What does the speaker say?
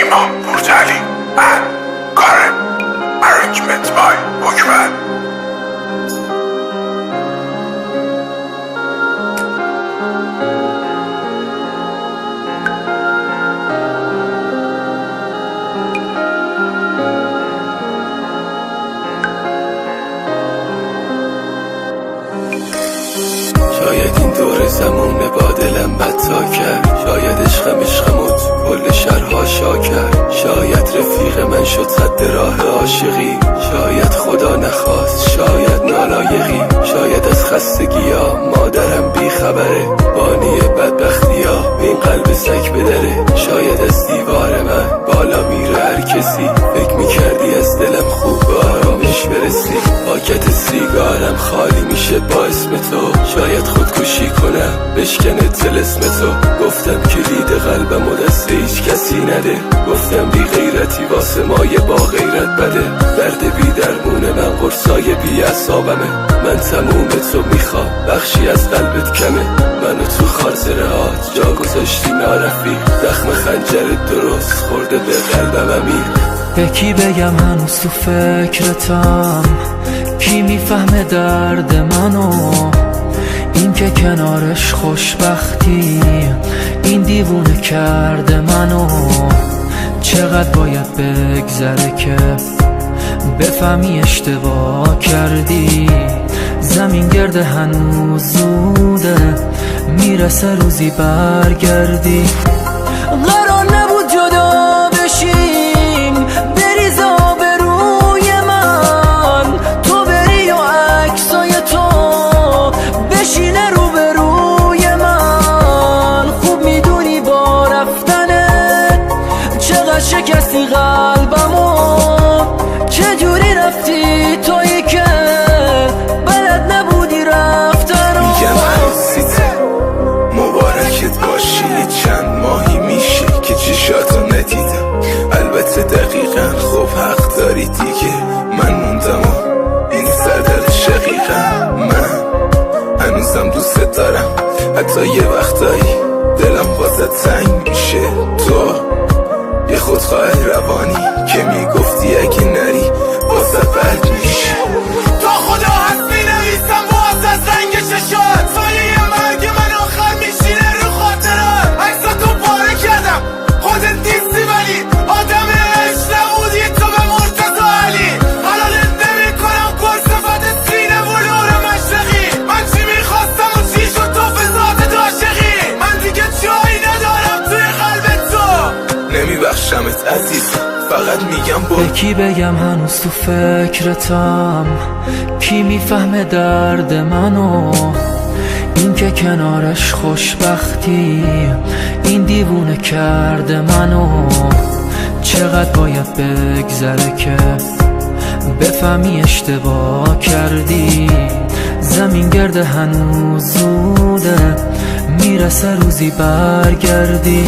نیما پورتعلی and Karen. Arrangement by Bookman. شاید این دور زمونه با دلم بدتا کرد، شاید عشقم عشقمو تو کل شهرها شا کرد، شاید رفیق من شد سد راه عاشقی، شاید خدا نخواست، شاید نالایقی، شاید از خستگی ها مادرم بی خبره، بانی بدبختی ها این قلب سگ بدره، شاید از دیوار من بالا میره هر کسی، فکر میکردی از دلم خوب به آرامش برسی، پاکت سیگارم خالی میشه با اسم تو، شاید خودکشی کنم بشکنه طلسم تو، گفتم کلید قلبم و دست هیچ کسی نده، گفتم بی غیرتی واسه مایه با غیرت بده، درد بی درمونه من قرصای بی اعصابمه، من تموم تو میخوام بخشی از قلبت کمه، منو تو خاطره هات جا گذاشتی نارفیق، زخم خنجرت درست خورده به قلبم عمیق. به کی بگم هنوز تو فکرتم، کی میفهمه درد منو، این که کنارش خوشبختی این دیوونه کرده منو، چقدر باید بگذره که بفهمی اشتباه کردی، زمین گرده هنوز زوده میرسه روزی برگردی، قرار نبود جدا بشیم بریز آبروی من، تو بری و عکسای تو بشینه روبروی من، خوب میدونی با رفتنت چقدر شکستی قلبمو، چجوری رفتی تویی که بلد نبودی رفتنو، میگم عزیزه مبارکت باشی، چند ماهی میشه که چشاتو ندیدم، البته دقیقا خب حق داری دیگه، من موندم و این سردل شقیقم، من هنوزم دوست دارم، حتی یه وقتایی دلم واسه تنگ میشه، تو یه خودخواه روانی که میگفتی اگه نری واسه بد میشه، تا خدا هست مینویسم واسه از رنگ چشات، سایه مرگ من آخر میشینه رو خاطرات، عکساتو پاره کردم خودت نیستی ولی آدم عشق نبودی تو به مرتضی علی، حلالت نمی کنم کرسفت سینه و نور مشرقی، من چی میخواستم و چی شد تو فضاتت عاشقی، من دیگه جایی ندارم توی قلب تو، نمیبخشمت عزیزم فقط میگم به کی بگم هنوز تو فکرتم، کی میفهمه درد منو، این که کنارش خوشبختی این دیوونه کرده منو، چقدر باید بگذره که بفهمی اشتباه کردی، زمین گرده هنوز زوده میرسه روزی برگردی.